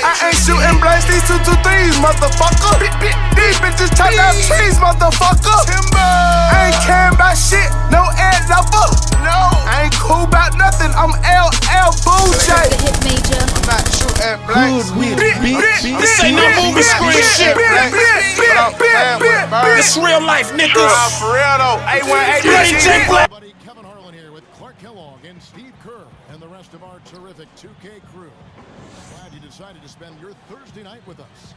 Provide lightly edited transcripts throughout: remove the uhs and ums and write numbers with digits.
I ain't shooting blanks, these 223s, motherfucker. These bitches chop down trees, motherfucker. I ain't caring about shit, no air lover. No, I ain't cool about nothing, I'm LL Bougie. I'm not shooting blanks. This ain't no movie screen shit. This real life, niggas. For real though, A1 Buddy Kevin Harlan here with Clark Kellogg and Steve Kerr and the rest of our terrific 2K crew. Glad you decided to spend your Thursday night with us.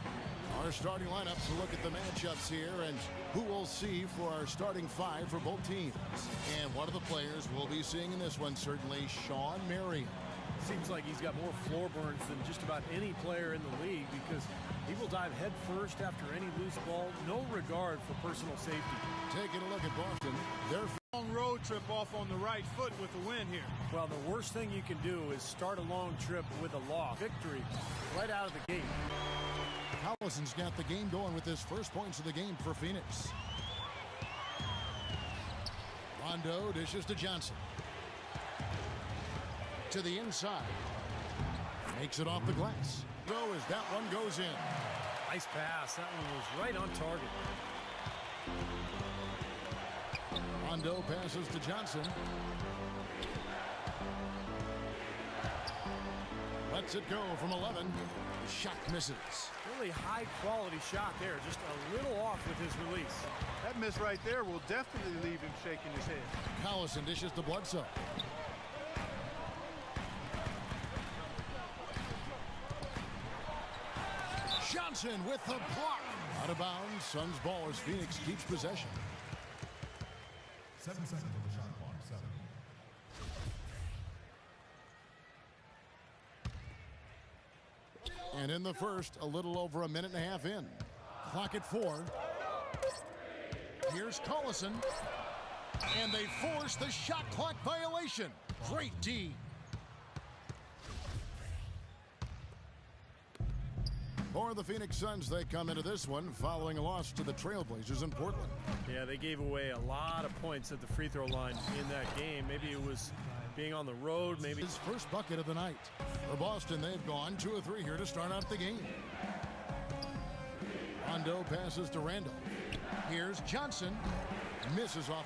Our starting lineups will look at the matchups here and who we'll see for our starting five for both teams. And one of the players we'll be seeing in this one, certainly Sean Marion. Seems like he's got more floor burns than just about any player in the league because he will dive head first after any loose ball, no regard for personal safety. Taking a look at Boston, their long road trip off on the right foot with the win here. Well, the worst thing you can do is start a long trip with a loss. Victory right out of the gate. Collison's got the game going with his first points of the game for Phoenix. Rondo dishes to Johnson. To the inside. Makes it off the glass. Go as that one goes in. Nice pass. That one was right on target. Rondo passes to Johnson. Lets it go from 11. Shot misses. Really high quality shot there. Just a little off with his release. That miss right there will definitely leave him shaking his head. Collison dishes to Bledsoe. Johnson with the block. Out of bounds. Suns ball as Phoenix keeps possession. 7 seconds on the shot clock. 7. And in the first, a little over a minute and a half in. Clock at 4. Here's Collison. And they force the shot clock violation. Great D. For the Phoenix Suns, they come into this one following a loss to the Trailblazers in Portland. Yeah, they gave away a lot of points at the free throw line in that game. Maybe it was being on the road, maybe. His first bucket of the night. For Boston, they've gone 2 of 3 here to start out the game. Rondo passes to Randall. Here's Johnson. Misses off.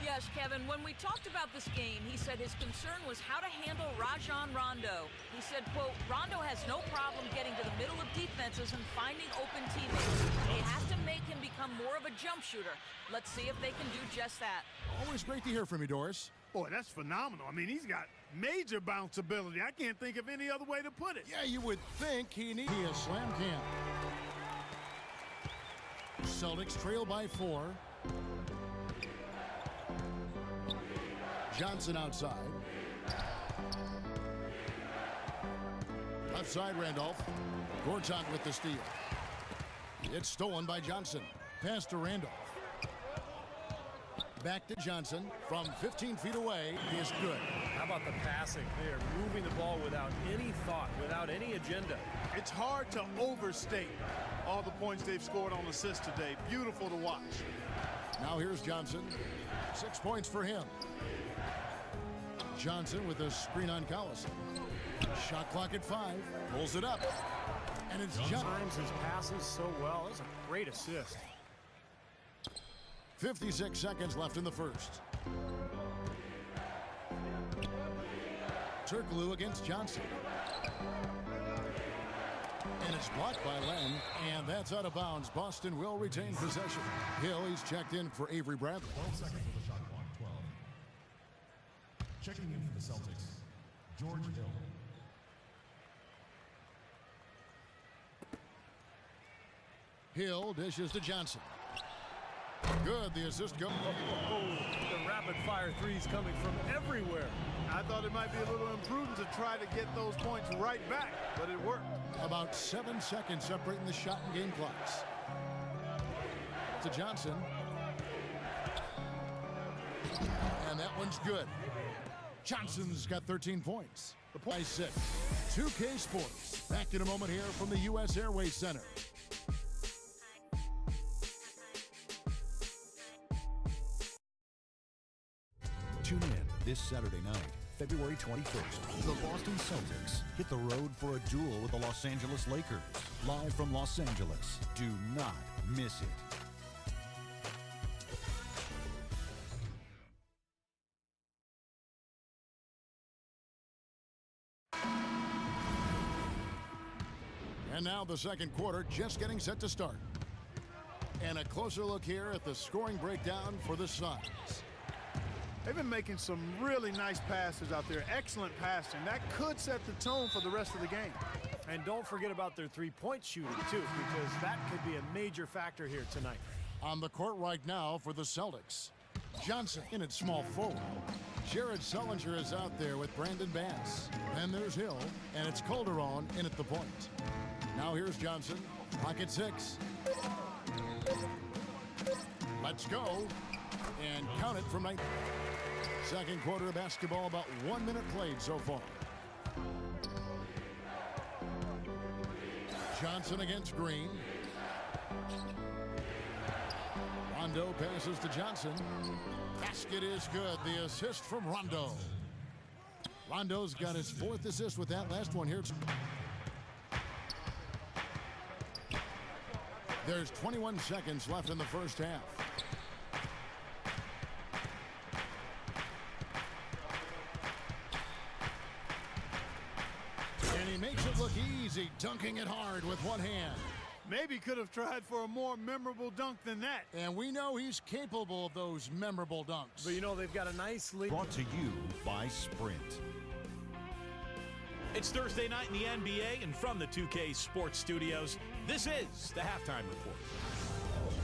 Yes, Kevin, when we talked about this game, he said his concern was how to handle Rajon Rondo. He said, quote, Rondo has no problem getting to the middle of defenses and finding open teammates. He has to make him become more of a jump shooter. Let's see if they can do just that. Always great to hear from you, Doris. Boy, that's phenomenal. I mean, he's got major bounce ability. I can't think of any other way to put it. Yeah, you would think he needs a slam cam. Celtics trail by 4. Johnson outside. Left side, Randolph. Gortat with the steal. It's stolen by Johnson. Pass to Randolph. Back to Johnson. From 15 feet away is good. How about the passing? They are moving the ball without any thought, without any agenda. It's hard to overstate all the points they've scored on assists today. Beautiful to watch. Now here's Johnson. 6 points for him. Johnson with a screen on Collison. Shot clock at 5. Pulls it up. And it's Johnson. Times his passes so well. That's a great assist. 56 seconds left in the first. Turkoglu against Johnson. And it's blocked by Len. And that's out of bounds. Boston will retain possession. Hill, he's checked in for Avery Bradley. 12 seconds on the shot clock. 12. Checking in for the Celtics, George Hill. Hill dishes to Johnson. Good, the assist goes. The rapid-fire threes coming from everywhere. I thought it might be a little imprudent to try to get those points right back, but it worked. About 7 seconds separating the shot and game clocks. To Johnson. And that one's good. Johnson's got 13 points. The point 6. 2K Sports. Back in a moment here from the U.S. Airways Center. Tune in this Saturday night February 21st. The Boston Celtics hit the road for a duel with the Los Angeles Lakers. Live from Los Angeles. Do not miss it. And now the second quarter just getting set to start. And a closer look here at the scoring breakdown for the Suns. They've been making some really nice passes out there. Excellent passing. That could set the tone for the rest of the game. And don't forget about their three-point shooting, too, because that could be a major factor here tonight. On the court right now for the Celtics. Johnson in at small forward. Jared Sullinger is out there with Brandon Bass. Then there's Hill, and it's Calderon in at the point. Now here's Johnson. Clock at 6. Let's go. And count it from 9. Second quarter of basketball, about 1 minute played so far. Johnson against Green. Rondo passes to Johnson. Basket is good. The assist from Rondo. Rondo's got his 4th assist with that last one here. There's 21 seconds left in the first half. And he makes it look easy, dunking it hard with one hand. Maybe could have tried for a more memorable dunk than that. And we know he's capable of those memorable dunks. But, you know, they've got a nice lead. Brought to you by Sprint. It's Thursday night in the NBA, and from the 2K Sports Studios, this is the Halftime Report.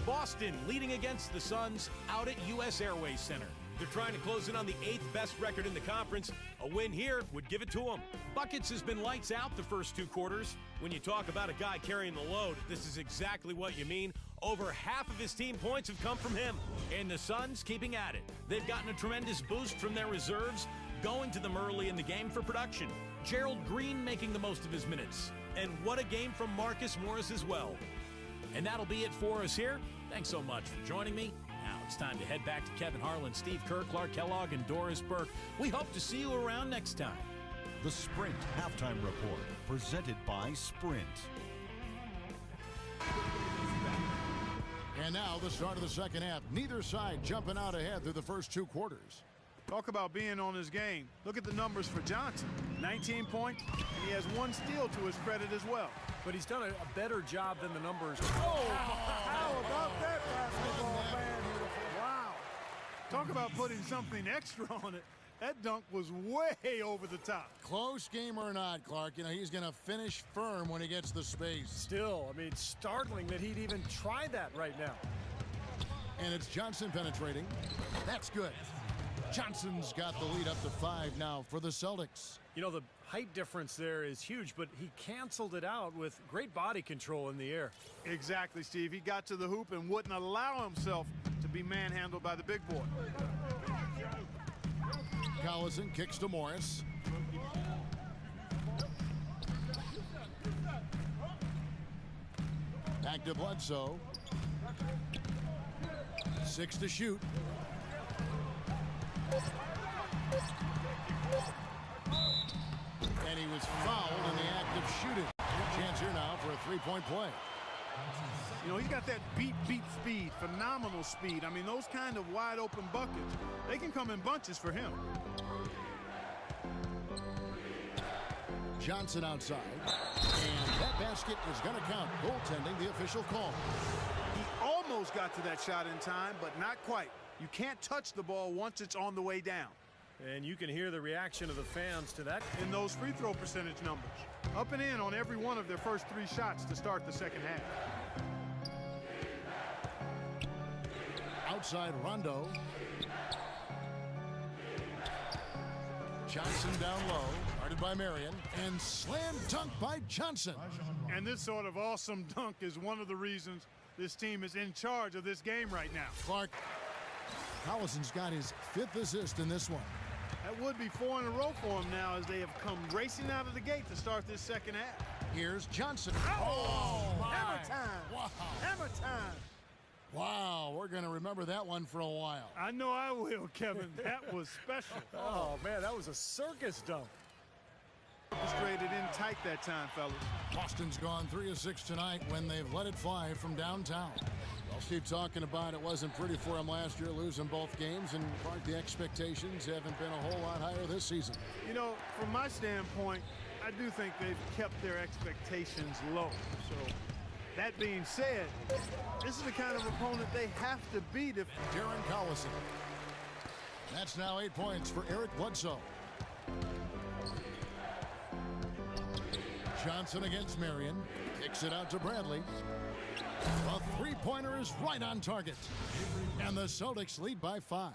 Boston leading against the Suns out at U.S. Airways Center. They're trying to close in on the 8th best record in the conference. A win here would give it to them. Buckets has been lights out the first 2 quarters. When you talk about a guy carrying the load, this is exactly what you mean. Over half of his team points have come from him. And the Suns keeping at it. They've gotten a tremendous boost from their reserves, going to them early in the game for production. Gerald Green making the most of his minutes. And what a game from Marcus Morris as well. And that'll be it for us here. Thanks so much for joining me. Now it's time to head back to Kevin Harlan, Steve Kerr, Clark Kellogg, and Doris Burke. We hope to see you around next time. The Sprint Halftime Report, presented by Sprint. And now the start of the second half. Neither side jumping out ahead through the first 2 quarters. Talk about being on his game. Look at the numbers for Johnson. 19 points, and he has 1 steal to his credit as well. But he's done a better job than the numbers. Oh, how about that basketball, man? Wow. Talk about putting something extra on it. That dunk was way over the top. Close game or not, Clark, you know, he's going to finish firm when he gets the space. Still, I mean, startling that he'd even try that right now. And it's Johnson penetrating. That's good. Johnson's got the lead up to 5 now for the Celtics. You know, the height difference there is huge, but he canceled it out with great body control in the air. Exactly, Steve. He got to the hoop and wouldn't allow himself to be manhandled by the big boy. Collison kicks to Morris. Back to Bledsoe. 6 to shoot. And he was fouled in the act of shooting. Chance here now for a 3-point play. You know, he's got that beat speed, phenomenal speed. I mean, those kind of wide open buckets, they can come in bunches for him. Johnson outside. And that basket is going to count. Goaltending, the official call. He almost got to that shot in time, but not quite. You can't touch the ball once it's on the way down. And you can hear the reaction of the fans to that. In those free throw percentage numbers. Up and in on every one of their first 3 shots to start the second half. Outside Rondo. Johnson down low, guarded by Marion, and slam dunk by Johnson. And this sort of awesome dunk is one of the reasons this team is in charge of this game right now. Clark, Collison's got his 5th assist in this one. That would be 4 in a row for him now as they have come racing out of the gate to start this second half. Here's Johnson. Oh, my. hammer time. Wow. Hammer time. Wow, we're going to remember that one for a while. I know I will, Kevin. That was special. Oh, man, that was a circus dunk. Orchestrated in tight that time, fellas. Boston's gone 3 of 6 tonight when they've let it fly from downtown. I'll keep talking about it wasn't pretty for them last year, losing both games, and part the expectations haven't been a whole lot higher this season. You know, from my standpoint, I do think they've kept their expectations low. So, that being said, this is the kind of opponent they have to beat if... Darren Collison. That's now 8 points for Eric Bledsoe. Johnson against Marion. Kicks it out to Bradley. A three-pointer is right on target. And the Celtics lead by 5.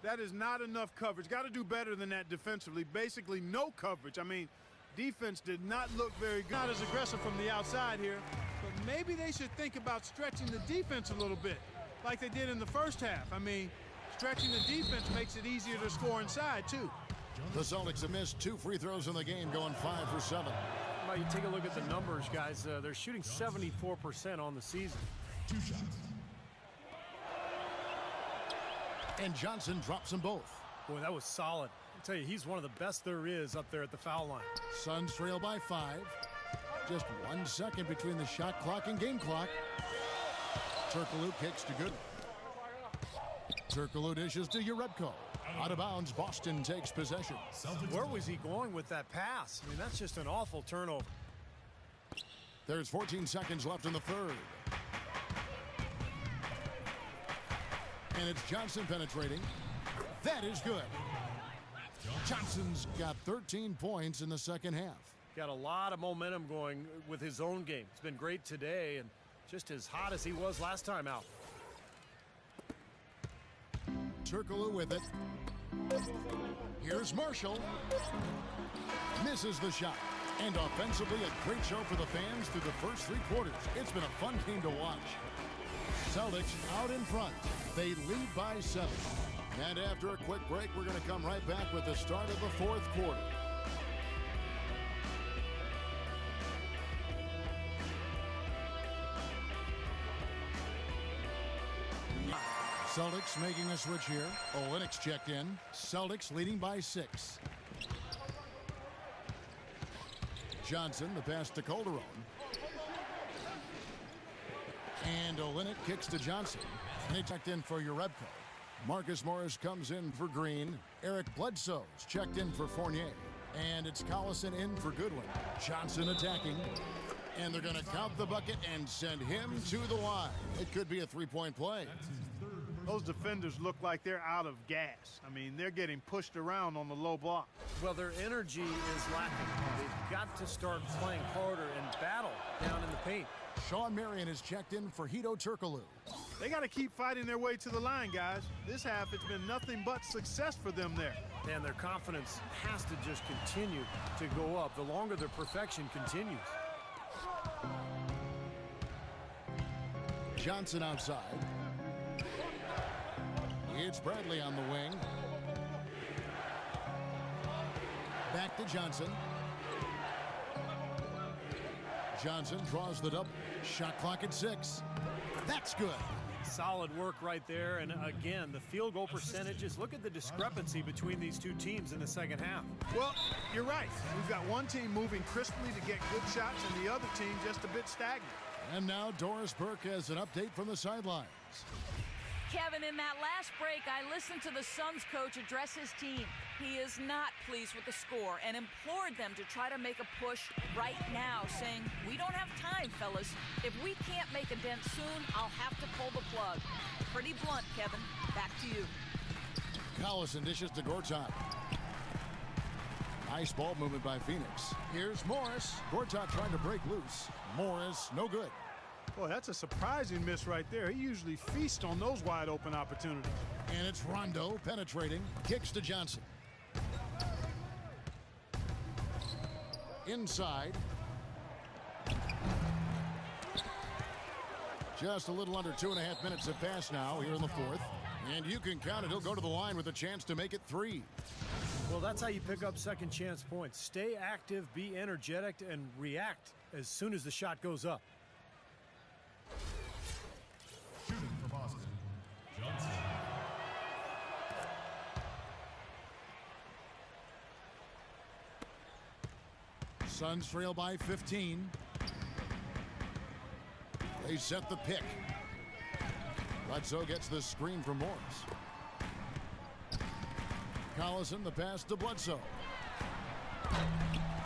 That is not enough coverage. Got to do better than that defensively. Basically, no coverage. I mean, defense did not look very good. Not as aggressive from the outside here. But maybe they should think about stretching the defense a little bit, like they did in the first half. I mean, stretching the defense makes it easier to score inside, too. The Celtics have missed 2 free throws in the game, going 5 for 7. Well, you take a look at the numbers, guys. They're shooting 74% on the season. 2 shots. And Johnson drops them both. Boy, that was solid. I'll tell you, he's one of the best there is up there at the foul line. Suns trail by 5. Just 1 second between the shot clock and game clock. Turkoglu kicks to Goodwin. Turkoglu dishes to Jerebko. Out of bounds, Boston takes possession. Where was he going with that pass? I mean, that's just an awful turnover. There's 14 seconds left in the third. And it's Johnson penetrating. That is good. Johnson's got 13 points in the second half. Got a lot of momentum going with his own game. It's been great today and just as hot as he was last time out. Turkoglu with it. Here's Marshall. Misses the shot. And offensively, a great show for the fans through the first 3 quarters. It's been a fun game to watch. Celtics out in front. They lead by 7. And after a quick break, we're going to come right back with the start of the 4th quarter. Celtics making a switch here. Olynyk's checked in. Celtics leading by 6. Johnson, the pass to Calderon. And Olynyk kicks to Johnson. And he checked in for Jerebko. Marcus Morris comes in for Green. Eric Bledsoe's checked in for Fournier. And it's Collison in for Goodwin. Johnson attacking. And they're going to count the bucket and send him to the line. It could be a 3-point play. Those defenders look like they're out of gas. I mean, they're getting pushed around on the low block. Well, their energy is lacking. They've got to start playing harder and battle down in the paint. Sean Marion is checked in for Hedo Turkoglu. They got to keep fighting their way to the line, guys. This half, it's been nothing but success for them there. And their confidence has to just continue to go up the longer their perfection continues. Johnson outside. It's Bradley on the wing. Back to Johnson. Johnson draws the double. Shot clock at 6. That's good. Solid work right there. And again, the field goal percentages. Look at the discrepancy between these two teams in the second half. Well, you're right. We've got one team moving crisply to get good shots and the other team just a bit stagnant. And now Doris Burke has an update from the sidelines. Kevin, in that last break, I listened to the Suns coach address his team. He is not pleased with the score and implored them to try to make a push right now, saying, "We don't have time, fellas. If we can't make a dent soon, I'll have to pull the plug." Pretty blunt, Kevin. Back to you. Collison dishes to Gortat. Nice ball movement by Phoenix. Here's Morris. Gortat trying to break loose. Morris, no good. Boy, that's a surprising miss right there. He usually feasts on those wide open opportunities. And it's Rondo penetrating. Kicks to Johnson. Inside. Just a little under 2.5 minutes have passed now here in the 4th. And you can count it. He'll go to the line with a chance to make it 3. Well, that's how you pick up second chance points. Stay active, be energetic, and react as soon as the shot goes up. Shooting for Boston. Suns trail by 15. They set the pick. Bledsoe gets the screen from Morris. Collison, the pass to Bledsoe.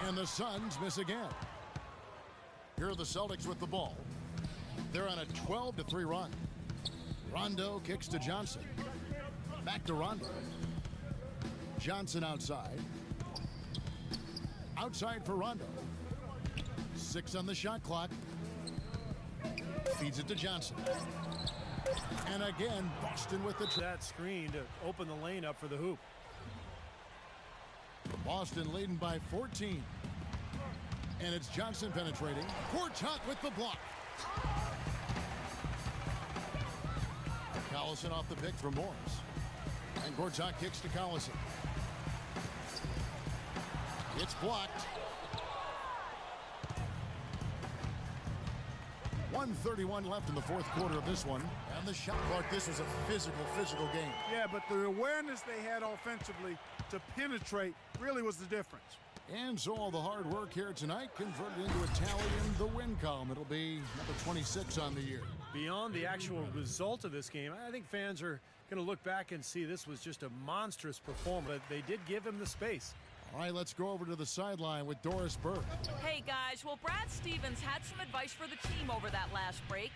And the Suns miss again. Here are the Celtics with the ball. They're on a 12-3 run. Rondo kicks to Johnson. Back to Rondo. Johnson outside. Outside for Rondo. 6 on the shot clock. Feeds it to Johnson. And again, Boston with the that screen to open the lane up for the hoop. Boston leading by 14. And it's Johnson penetrating. Gortat with the block. Collison off the pick from Morris. And Gortat kicks to Collison. It's blocked. 1:31 left in the fourth quarter of this one. And the shot clock. This was a physical game. Yeah, but the awareness they had offensively to penetrate really was the difference. And so all the hard work here tonight converted into a tally in the win column. It'll be number 26 on the year. Beyond the actual result of this game, I think fans are going to look back and see this was just a monstrous performance. But they did give him the space. All right, let's go over to the sideline with Doris Burke. Hey guys, well Brad Stevens had some advice for the team over that last break.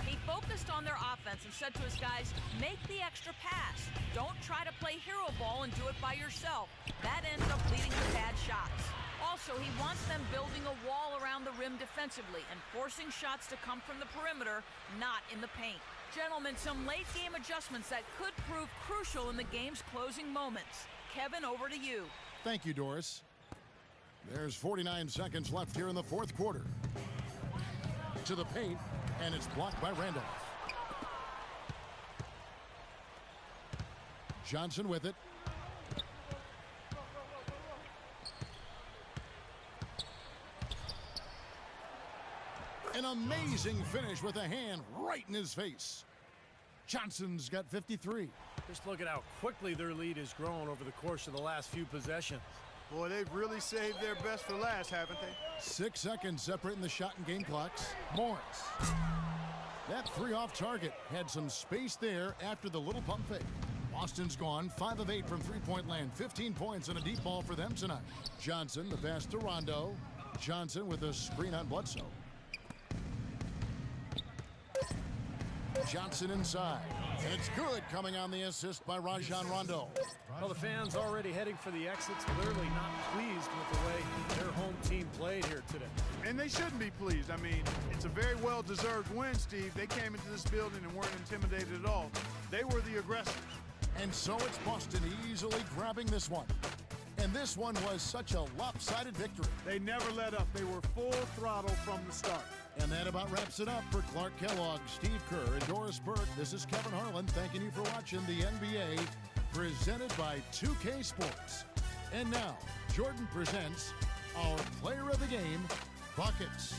He focused on their offense and said to his guys, make the extra pass. Don't try to play hero ball and do it by yourself. That ends up leading to bad shots. Also, he wants them building a wall around the rim defensively and forcing shots to come from the perimeter, not in the paint. Gentlemen, some late game adjustments that could prove crucial in the game's closing moments. Kevin, over to you. Thank you, Doris. There's 49 seconds left here in the fourth quarter. To the paint, and it's blocked by Randolph. Johnson with it. An amazing finish with a hand right in his face. Johnson's got 53. Just look at how quickly their lead has grown over the course of the last few possessions. Boy, they've really saved their best for last, haven't they? 6 seconds separating the shot and game clocks. Morris. That 3 off target had some space there after the little pump fake. Boston's gone 5 of 8 from three-point land. 15 points and a deep ball for them tonight. Johnson, the pass to Rondo. Johnson with a screen on Bledsoe. Johnson inside. And it's good, coming on the assist by Rajon Rondo. Well, the fans already heading for the exits, clearly not pleased with the way their home team played here today. And they shouldn't be pleased. I mean, it's a very well-deserved win, Steve. They came into this building and weren't intimidated at all. They were the aggressors. And so it's Boston easily grabbing this one. And this one was such a lopsided victory. They never let up. They were full throttle from the start. And that about wraps it up for Clark Kellogg, Steve Kerr, and Doris Burke. This is Kevin Harlan thanking you for watching the NBA presented by 2K Sports. And now, Jordan presents our player of the game, Buckets.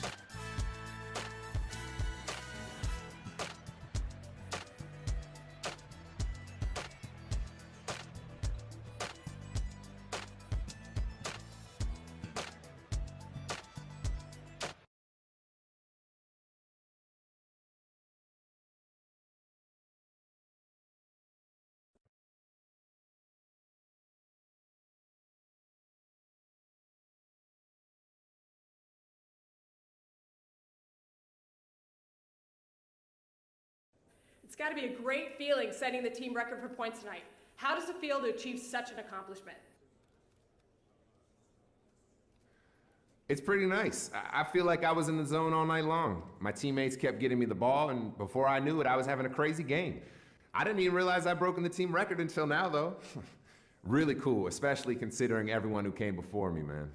It's got to be a great feeling setting the team record for points tonight. How does it feel to achieve such an accomplishment? It's pretty nice. I feel like I was in the zone all night long. My teammates kept getting me the ball, and before I knew it, I was having a crazy game. I didn't even realize I'd broken the team record until now, though. Really cool, especially considering everyone who came before me, man.